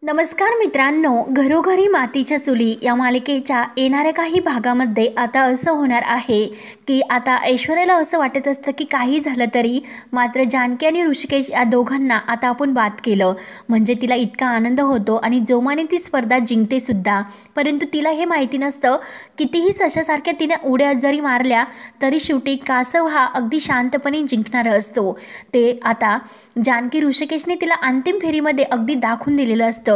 नमस्कार मित्रांनो, घरोघरी मातीच्या चुली या मालिकेच्या येणाऱ्या काही भागामध्ये आता असं होणार आहे की आता ऐश्वर्याला असं वाटत असतं की काही झालं तरी मात्र जानकी आणि ऋषिकेश या दोघांना आता आपण बाद केलं म्हणजे तिला इतका आनंद होतो आणि जोमाने ती स्पर्धा जिंकते सुद्धा। परंतु तिला हे माहिती नसतं कितीही सशासारख्या तिने उड्या जरी मारल्या तरी शेवटी कासव हा अगदी शांतपणे जिंकणारा असतो। ते आता जानकी ऋषिकेशने तिला अंतिम फेरीमध्ये अगदी दाखवून दिलेलं असतं।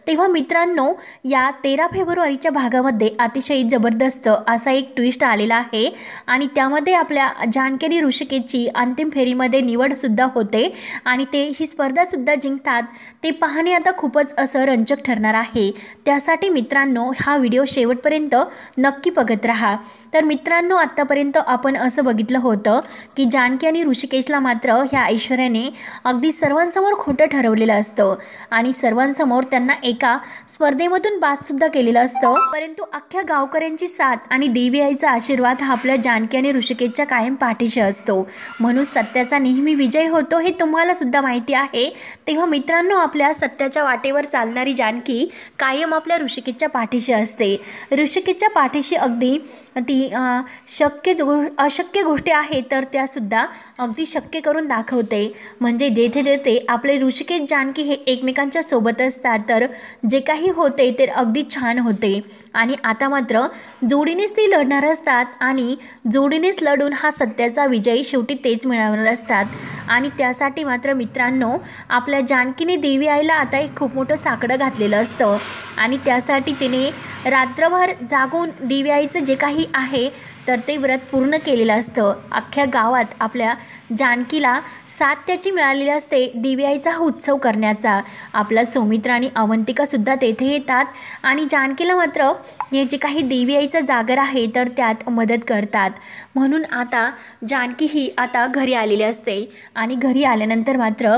तेव्हा मित्रांनो, या 13 फेब्रुवारीच्या भागामध्ये अतिशय जबरदस्त असा एक ट्विस्ट आलेला आहे आणि त्यामध्ये आपल्या जानकी आणि ऋषिकेशची अंतिम फेरीमध्ये निवड सुद्धा होते आणि ते ही स्पर्धा सुद्धा जिंकतात। ते पाहणे आता खूपच असं रंजक ठरणार आहे। त्यासाठी मित्रांनो, हा व्हिडिओ शेवटपर्यंत नक्की बघत राहा। तर मित्रांनो, आतापर्यंत आपण असं बघितलं होतं की जानकी आणि ऋषिकेशला मात्र ह्या ऐश्वर्याने अगदी सर्वांसमोर खोटं ठरवलेलं असतं आणि सर्वांसमोर त्यांना एका स्पर्धेमधून बाद सुद्धा केलेलं असतं। परंतु अख्ख्या गावकऱ्यांची साथ आणि देवी आईचा आशीर्वाद हा आपल्या जानकी आणि ऋषिकेशच्या कायम पाठीशी असतो, म्हणून सत्याचा नेहमी विजय होतो हे तुम्हाला सुद्धा माहिती आहे। तेव्हा मित्रांनो, आपल्या सत्याच्या वाटेवर चालणारी जानकी कायम आपल्या ऋषिकेशच्या पाठीशी असते। ऋषिकेशच्या पाठीशी अगदी ती अशक्य गोष्टी आहेत तर त्या सुद्धा अगदी शक्य करून दाखवते। म्हणजे जेथे जेथे आपले ऋषिकेश जानकी हे एकमेकांच्या सोबत असतात तर जे काही होते ते अगदी छान होते आणि आता मात्र जोडीनेच ती लढणार असतात आणि जोडीनेच लढून हा सत्याचा विजय शेवटी तेच मिळवणार असतात। आणि त्यासाठी मात्र मित्रांनो, आपल्या जानकीने देवी आईला आता एक खूप मोठं साकडं घातलेलं असतं आणि त्यासाठी तिने रात्रभर जागून देवी आईचं जे काही आहे तर ते व्रत पूर्ण केलेलं असतं। अख्ख्या गावात आपल्या जानकीला साथ त्याची मिळालेली असते देवी आईचा हा उत्सव करण्याचा। आपला सौमित्र आणि अवंतिका सुद्धा तेथे येतात आणि जानकीला मात्र हे जे काही देवी आईचा जागर आहे तर त्यात मदत करतात। म्हणून आता जानकी ही आता घरी आलेली असते आणि घरी आल्यानंतर मात्र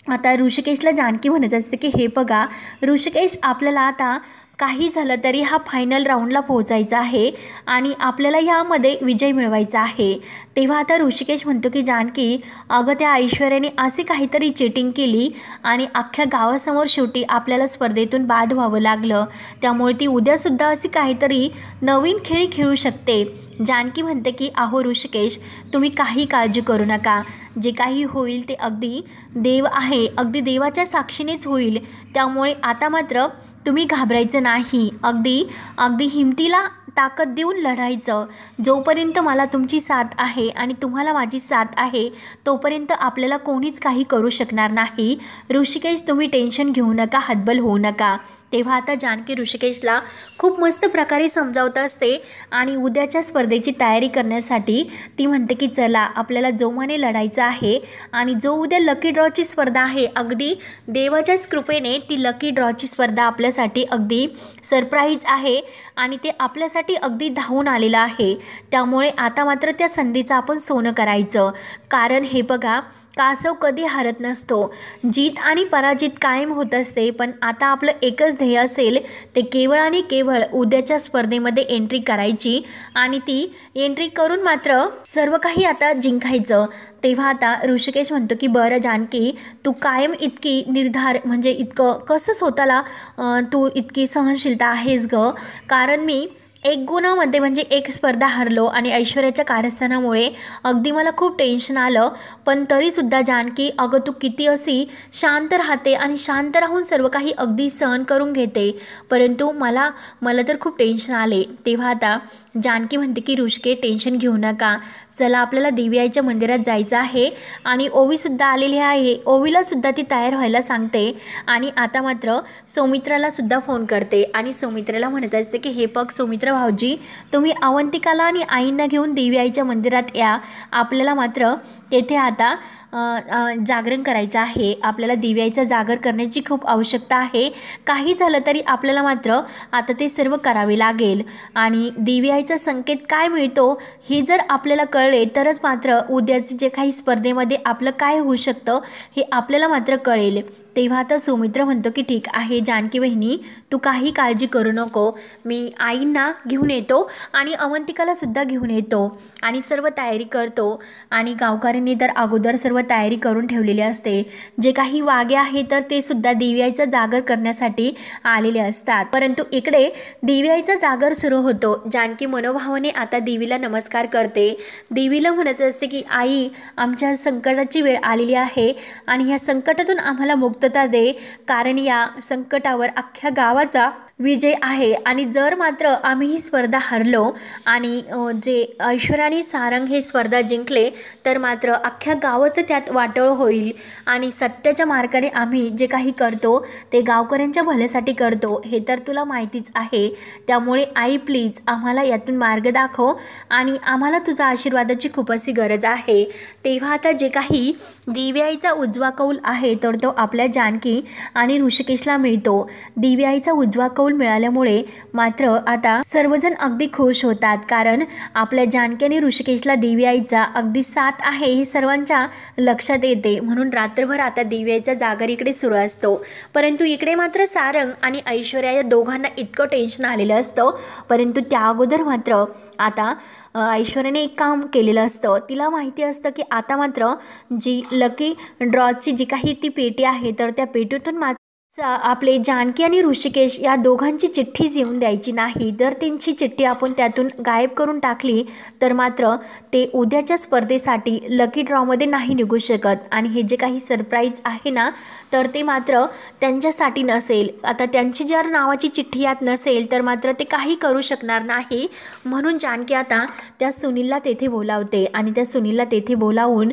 आता ऋषिकेशला जानकी म्हणत असते की हे बघा ऋषिकेश, आपल्याला आता काही झालं तरी हा फायनल राऊंडला पोहोचायचा आहे आणि आपल्याला यामध्ये विजय मिळवायचा आहे। तेव्हा आता ऋषिकेश म्हणतो की जानकी, अगं त्या ऐश्वर्याने अशी काहीतरी चीटिंग केली आणि अख्ख्या गावासमोर शेवटी आपल्याला स्पर्धेतून बाद व्हावं लागलं, त्यामुळे ती उद्यासुद्धा अशी काहीतरी नवीन खेळ खेळू शकते। जानकी म्हणते की अहो ऋषिकेश, तुम्ही काही काळजी करू नका, जे काही होईल ते अगदी देव आहे, अगदी देवाच्या साक्षीनेच होईल, त्यामुळे आता मात्र तुम्ही घाबरायचं नाही, अगदी हिमतीला ताकद देऊन लढायचं। जोपर्यंत मला तुमची साथ आहे आणि तुम्हाला माझी साथ आहे तोपर्यंत आपल्याला कोणीच काही करू शकणार नाही। ऋषिकेश, तुम्ही टेन्शन घेऊ नका, हतबल होऊ नका। तेव्हा आता जानकी ऋषिकेशला खूप मस्त प्रकारे समजावत असते आणि उद्याच्या स्पर्धेची तयारी करण्यासाठी ती म्हणते की चला, आपल्याला जोमाने लढायचं आहे आणि जो उद्या लकी ड्रॉची स्पर्धा आहे, अगदी देवाच्याच कृपेने ती लकी ड्रॉची स्पर्धा आपल्यासाठी अगदी सरप्राईज आहे आणि ते आपल्यासाठी अगदी धावून आलेलं आहे। त्यामुळे आता मात्र त्या संधीचं आपण सोनं करायचं, कारण हे बघा, कासव कधी हारत नसतो, जीत आणि पराजित कायम होत असते। पण आता आपलं एकच ध्येय असेल ते केवळ आणि केवळ उद्याच्या स्पर्धेमध्ये एंट्री करायची आणि ती एंट्री करून मात्र सर्व काही आता जिंकायचं। तेव्हा आता ऋषिकेश म्हणतो की बरं जानकी, तू कायम इतकी निर्धार, म्हणजे इतकं कसं स्वतःला तू इतकी सहनशीलता आहेस ग, कारण मी एक गुणामध्ये म्हणजे एक स्पर्धा हरलो आणि ऐश्वर्याच्या कारस्थानामुळे अगदी मला खूप टेन्शन आलं, पण तरीसुद्धा जानकी, अगं तू किती अशी शांत राहते आणि शांत राहून सर्व काही अगदी सहन करून घेते, परंतु मला तर खूप टेन्शन आले। तेव्हा आता जानकी म्हणते की ऋषिकेश, टेन्शन घेऊ नका, चला आपल्याला देवी आईच्या मंदिरात जायचं आहे आणि ओवीसुद्धा आलेली आहे, ओवीलासुद्धा ती तयार व्हायला सांगते आणि आता मात्र सौमित्राला सुद्धा फोन करते आणि सौमित्राला म्हणत असते की हे बघ सौमित्र भाऊजी, तुम्ही अवंतिकाला आणि आईंना घेऊन देवी आईच्या मंदिरात या, आपल्याला मात्र तेथे आता जागरण करायचं आहे, आपल्याला देवी आईचा जागर करण्याची खूप आवश्यकता आहे। काही झालं तरी आपल्याला मात्र आता ते सर्व करावे लागेल आणि देवी आईचा संकेत काय मिळतो हे जर आपल्याला कळले तरच मात्र उद्याचे जे काही स्पर्धेमध्ये आपलं काय होऊ शकतं हे आपल्याला मात्र कळेल। तेव्हा आता सुमित्र म्हणतो की ठीक आहे जानकी बहिणी, तू काही काळजी करू नको, मी आईंना घेऊन येतो आणि अवंतिकाला सुद्धा घेऊन येतो आणि सर्व तयारी करतो. आणि गावकऱ्यांनी तर अगोदर सर्व तयारी करून ठेवलेली असते. जे काही वाघे आहे तर ते सुद्धा देवीआईचा जागर करण्यासाठी आलेले असतात. परंतु इकडे देवीआईचा जागर सुरू होतो. जानकी मनोभावाने आता देवीला नमस्कार करते. देवीला म्हणत असते की आई, आमच्या संकटाची वेळ आलेली आहे आणि या संकटातून आम्हाला मुक्तता दे, कारण या संकटावर अख्ख्या गावाचा विजय आहे. आणि जर मात्र आम्ही ही स्पर्धा हरलो आणि जे ऐश्वर्या आणि सारंग हे स्पर्धा जिंकले तर मात्र अख्ख्या गावाचं त्यात वाटोळ होईल आणि सत्याच्या मार्गाने आम्ही जे काही करतो ते गावकऱ्यांच्या भल्यासाठी करतो, हे तर तुला माहितीच आहे. त्यामुळे आई प्लीज आम्हाला यातून मार्ग दाखव आणि आम्हाला तुझ्या आशीर्वादाची खूप अशी गरज आहे. तेव्हा आता जे काही देवीआईचा उजवा कौल आहे तर तो आपल्या जानकी आणि ऋषिकेशला मिळतो. देवीआईचा उजवा कौल मिळाल्यामुळे मात्र आता सर्वजण अगदी खुश होतात, कारण आपल्या जानकी आणि ऋषिकेशला देवीआईचा अगदी साथ आहे हे सर्वांच्या लक्षात येते. म्हणून रात्रभर आता देवीआईचा जागर इकडे सुरू असतो. परंतु इकडे मात्र सारंग आणि ऐश्वर्या या दोघांना इतकं टेन्शन आलेलं असतं. परंतु त्या अगोदर मात्र आता ऐश्वर्याने एक काम केलेलं असतं. तिला माहिती असतं की आता मात्र जी लकी ड्रॉची जी काही ती पेटी आहे तर त्या पेटीतून मात्र आपले जानकी आणि ऋषिकेश या दोघांची चिठ्ठीच येऊन द्यायची नाही. जर त्यांची चिठ्ठी आपण त्यातून गायब करून टाकली तर मात्र ते उद्याच्या स्पर्धेसाठी लकी ड्रॉमध्ये नाही निघू शकत आणि हे जे काही सरप्राईज आहे ना तर ते मात्र त्यांच्यासाठी नसेल. आता त्यांची जर नावाची चिठ्ठी यात नसेल तर मात्र ते काही करू शकणार नाही. म्हणून जानकी आता त्या सुनीलला तेथे बोलावते आणि त्या सुनीलला तेथे बोलावून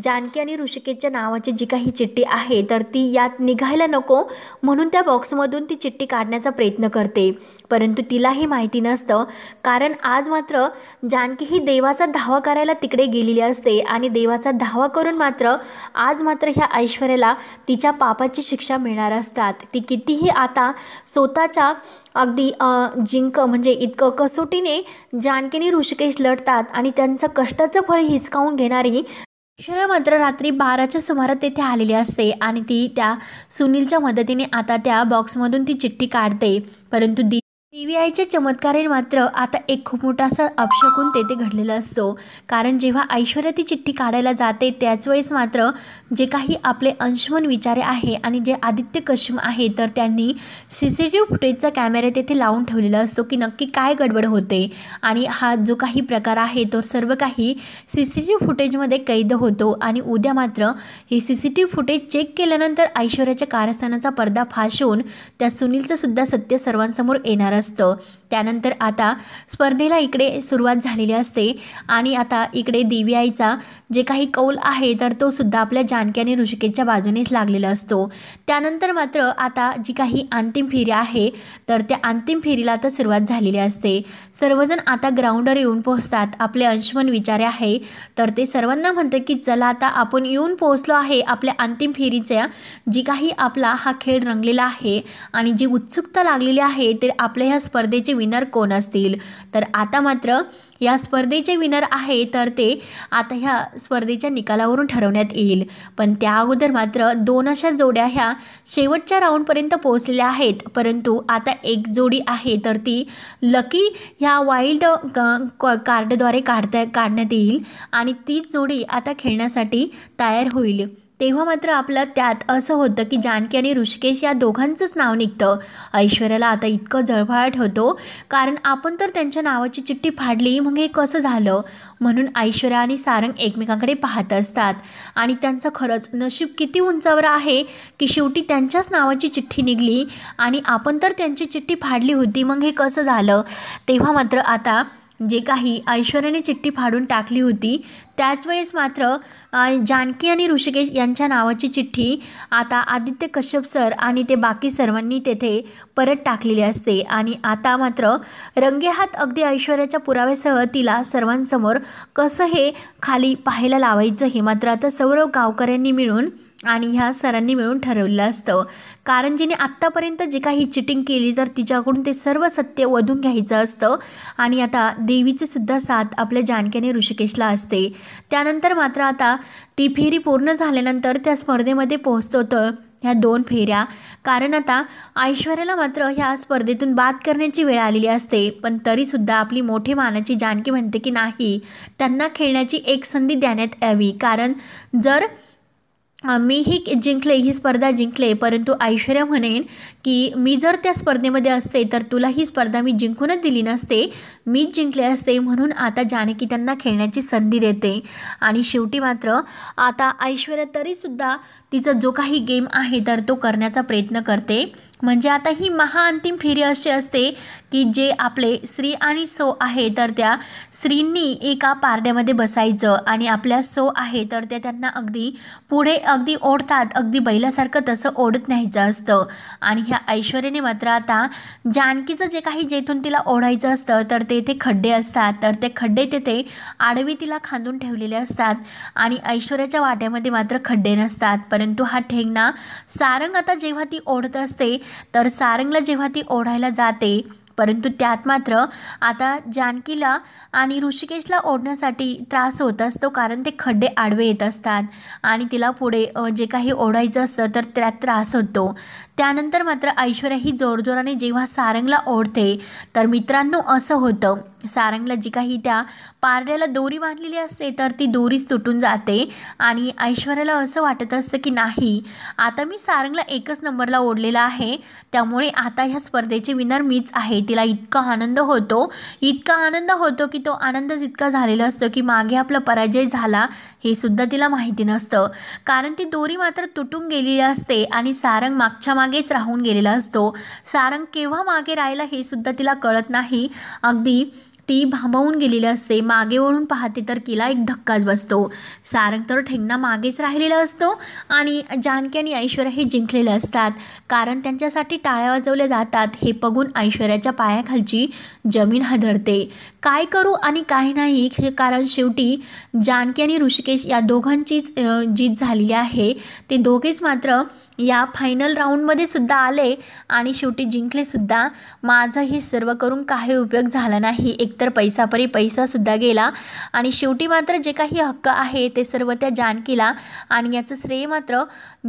जानकी आणि ऋषिकेशच्या नावाची जी काही चिठ्ठी आहे तर ती यात निघायला नको म्हणून त्या बॉक्समधून ती चिठ्ठी काढण्याचा प्रयत्न करते. परंतु तिलाही माहिती नसतं, कारण आज मात्र जानकी ही देवाचा धावा करायला तिकडे गेलेली असते आणि देवाचा धावा करून मात्र आज मात्र ह्या ऐश्वर्याला तिच्या पापाची शिक्षा मिळणार असतात. ती कितीही आता स्वतःच्या अगदी म्हणजे इतकं कसोटीने जानकी आणि ऋषिकेश लढतात आणि त्यांचं कष्टाचं फळ हिसकावून घेणारी ऐश्वर्या मात्र रात्री 12च्या सुमारास तेथे आलेली असते आणि ती त्या सुनीलच्या मदतीने आता त्या बॉक्समधून ती चिठ्ठी काढते. परंतु देवीआईच्या चमत्काराने मात्र आता एक खूप मोठा असा अपशकुन तेथे घडलेला असतो. कारण जेव्हा ऐश्वर्या ती चिठ्ठी काढायला जाते त्याच वेळेस मात्र जे काही आपले अंशुमन विचारे आहे आणि जे आदित्य कश्यप आहे तर त्यांनी CCTV फुटेजचा कॅमेरा तेथे लावून ठेवलेला असतो की नक्की काय गडबड होते आणि हा जो काही प्रकार आहे तो सर्व काही CCTV फुटेजमध्ये कैद होतो. आणि उद्या मात्र हे CCTV फुटेज चेक केल्यानंतर ऐश्वर्याच्या कारस्थानाचा पर्दाफाश होऊन त्या सुनीलचं सुद्धा सत्य सर्वांसमोर येणार असतं. त्यानंतर आता स्पर्धेला इकडे सुरुवात झालेली असते आणि आता इकडे देवीआईचा जे काही कौल आहे तर तो सुद्धा आपल्या जानकी आणि ऋषिकेशच्या बाजूनेच लागलेला असतो. त्यानंतर मात्र आता जी काही अंतिम फेरी आहे तर त्या अंतिम फेरीला आता सुरुवात झालेली असते. सर्वजण आता ग्राउंडवर येऊन पोहोचतात. आपले अंशुमन विचारे आहे तर ते सर्वांना म्हणतात की चला आता आपण येऊन पोहोचलो आहे आपल्या अंतिम फेरीच्या जी काही आपला हा खेळ रंगलेला आहे आणि जी उत्सुकता लागलेली आहे ते आपल्या ह्या स्पर्धेचे विनर कोण असतील. तर आता मात्र या स्पर्धेचे विनर आहे तर ते आता ह्या स्पर्धेच्या निकालावरून ठरवण्यात येईल. पण त्या अगोदर मात्र दोन अशा जोड्या ह्या शेवटच्या राऊंडपर्यंत पोहोचलेल्या आहेत. परंतु आता एक जोडी आहे तर ती लकी ह्या वाईल्ड कार्डद्वारे काढण्यात येईल आणि तीच जोडी आता खेळण्यासाठी तयार होईल. तेव्हा मात्र आपलं त्यात असं होतं की जानकी आणि ऋषिकेश या दोघांचंच नाव निघतं. ऐश्वर्याला आता इतकं जळफळाट होतो कारण आपण तर त्यांच्या नावाची चिठ्ठी फाडली, मग हे कसं झालं. म्हणून ऐश्वर्या आणि सारंग एकमेकांकडे पाहत असतात आणि त्यांचं खरंच नशीब किती उंचावर आहे की शेवटी त्यांच्याच नावाची चिठ्ठी निघली आणि आपण तर त्यांची चिठ्ठी फाडली होती, मग हे कसं झालं. तेव्हा मात्र आता जे काही ऐश्वर्याने चिठ्ठी फाडून टाकली होती त्याच वेळेस मात्र जानकी आणि ऋषिकेश यांच्या नावाची चिठ्ठी आता आदित्य कश्यप सर आणि ते बाकी सर्वांनी तेथे परत टाकलेली असते. आणि आता मात्र रंगेहात अगदी ऐश्वर्याच्या पुराव्यासह तिला सर्वांसमोर कसं हे खाली पाहायला लावायचं हे मात्र आता सर्व गावकऱ्यांनी मिळून आणि ह्या सरांनी मिळून ठरवलेलं असतं. कारण जिने आत्तापर्यंत जे काही चिटिंग केली तर तिच्याकडून ते सर्व सत्य वधून घ्यायचं असतं. आणि आता देवीची सुद्धा साथ आपल्या जानकी आणि ऋषिकेशला असते. त्यानंतर मात्र आता ती फेरी पूर्ण झाल्यानंतर त्या स्पर्धेमध्ये पोहोचतो तर ह्या 2 फेऱ्या, कारण आता ऐश्वर्याला मात्र ह्या स्पर्धेतून बाद करण्याची वेळ आलेली असते. पण तरीसुद्धा आपली मोठे मानाची जानकी म्हणते की नाही, त्यांना खेळण्याची एक संधी देण्यात यावी. कारण जर मी ही स्पर्धा जिंकले, परंतु ऐश्वर्या म्हणेन की मी जर त्या स्पर्धेमध्ये असते तर तुला ही स्पर्धा मी जिंकूनच दिली नसते, मीच जिंकले असते. म्हणून आता जानकी त्यांना खेळण्याची संधी देते. आणि शेवटी मात्र आता ऐश्वर्या तरीसुद्धा तिचा जो काही गेम आहे तर तो करण्याचा प्रयत्न करते. म्हणजे आता ही महाअंतिम फेरी अशी असते की जे आपले श्री आणि सौ आहे तर त्या श्रींनी एका पारड्यामध्ये बसायचं आणि आपल्या सौ आहे तर त्यांना पुढे अगदी ओढतात, अगदी बैलासारखं तसं ओढत न्यायचं असतं. आणि ह्या ऐश्वर्याने मात्र आता जानकीचं जे काही जेथून तिला ओढायचं असतं तर तेथे खड्डे असतात, तर ते खड्डे तेथे आडवी तिला खांदून ठेवलेले असतात. आणि ऐश्वर्याच्या वाट्यामध्ये मात्र खड्डे नसतात. परंतु हा ठेंगणा सारंग आता जेव्हा ती ओढत असते तर सारंगला जेव्हा ती ओढायला जाते, परंतु त्यात मात्र आता जानकीला आणि ऋषिकेशला ओढण्यासाठी त्रास होत असतो, कारण ते खड्डे आडवे येत असतात आणि तिला पुढे जे काही ओढायचं असतं तर त्यात त्रास होतो. त्यानंतर मात्र ऐश्वर्या ही जोरजोराने जेव्हा सारंगला ओढते तर मित्रांनो असं होतं, सारंगला जी काही त्या पारड्याला दोरी बांधलेली असते तर ती दोरीच तुटून जाते. आणि ऐश्वर्याला असं वाटत असतं की नाही, आता मी सारंगला एकच नंबरला ओढलेला आहे, त्यामुळे आता ह्या स्पर्धेचे विनर मीच आहे. तिला इतका आनंद होतो की तो आनंदच इतका झालेला असतो की मागे आपला पराजय झाला हे सुद्धा तिला माहिती नसतं. कारण ती दोरी मात्र तुटून गेलेली असते आणि सारंग मागच्या मागेच राहून गेलेला असतो. सारंग केव्हा मागे राहिला हे सुद्धा तिला कळत नाही. अगदी ती भांबावून गेलेली असते. मागे वळून पाहते तर तिला एक धक्काच बसतो. सारंग तर ठेंगणा मागेच राहिलेला असतो आणि जानकी आणि ऐश्वर्या हे जिंकलेले असतात, कारण त्यांच्यासाठी टाळ्या वाजवल्या जातात. हे बघून ऐश्वर्याच्या पायाखालची जमीन हादरते. काय करू आणि काय नाही, कारण शेवटी जानकी आणि ऋषिकेश या दोघांचीच जीत झालेली आहे. ते दोघेच मात्र या फायनल राऊंडमध्ये सुद्धा आले आणि शेवटी जिंकले सुद्धा. माझा हे सर्व करून काही उपयोग झाला नाही. एकतर पैसासुद्धा गेला आणि शेवटी मात्र जे काही हक्क आहे ते सर्व त्या जानकीला, आणि याचं श्रेय मात्र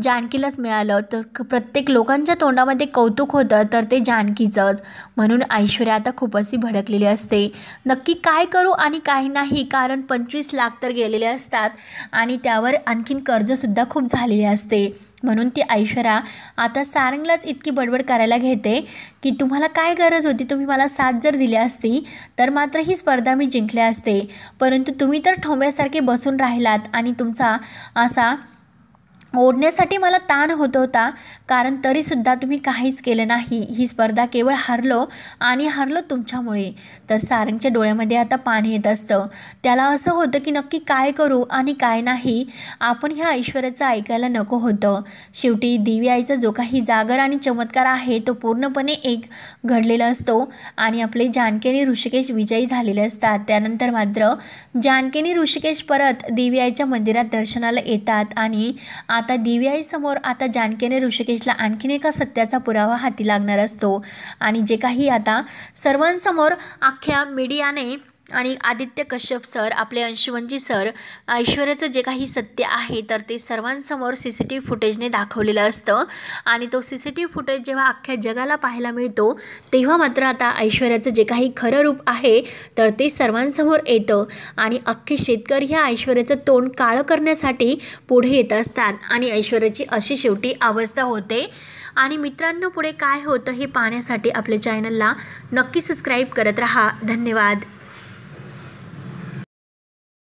जानकीलाच मिळालं. तर प्रत्येक लोकांच्या तोंडामध्ये कौतुक होतं तर ते जानकीचंच. म्हणून ऐश्वर्या आता खूप अशी भडकलेली असते. नक्की काय करू आणि काय नाही, कारण 25 लाख तर गेलेले असतात आणि त्यावर आणखीन कर्जसुद्धा खूप झालेले असते. म्हणून ती ऐश्वर्या आता सारंगलाच इतकी बडबड करायला घेते की तुम्हाला काय गरज होती, तुम्ही मला साथ जर दिली असती तर मात्र ही स्पर्धा मी जिंकले असते, परंतु तुम्ही तर ठोंब्यासारखे बसून राहिलात आणि तुमचा असा ओढण्यासाठी मला ताण होत होता, कारण तरीसुद्धा तुम्ही काहीच केलं नाही. ही स्पर्धा केवळ हारलो तुमच्यामुळे. तर सारंगच्या डोळ्यामध्ये आता पाणी येत असतं. त्याला असं होतं की नक्की काय करू आणि काय नाही. आपण ह्या ऐश्वर्याचं ऐकायला नको होतं. शेवटी देवी आईचा जो काही जागर आणि चमत्कार आहे तो पूर्णपणे घडलेला असतो आणि आपले जानकी आणि ऋषिकेश विजयी झालेले असतात. त्यानंतर मात्र जानकी आणि ऋषिकेश परत देवी आईच्या मंदिरात दर्शनाला येतात आणि आता देवी आईसमोर आता जानकी आणि ऋषिकेशला आणखीन एका सत्याचा पुरावा हाती लागणार असतो. आणि जे काही आता सर्वांसमोर अख्ख्या मीडियाने आणि आदित्य कश्यप सर, आपले अंशुवंशी सर, ऐश्वर्याचं जे काही सत्य आहे तर ते सर्वांसमोर CCTV फुटेजने दाखवलेलं असतं. आणि तो CCTV फुटेज जेव्हा अख्ख्या जगाला पाहायला मिळतो तेव्हा मात्र आता ऐश्वर्याचं जे काही खरं रूप आहे तर ते सर्वांसमोर येतं आणि अख्खे शेतकरी ह्या ऐश्वर्याचं तोंड काळं करण्यासाठी पुढे येत असतात आणि ऐश्वर्याची अशी शेवटी अवस्था होते. आणि मित्रांनो, पुढे काय होतं हे पाहण्यासाठी आपल्या चॅनलला नक्की सबस्क्राईब करत राहा. धन्यवाद.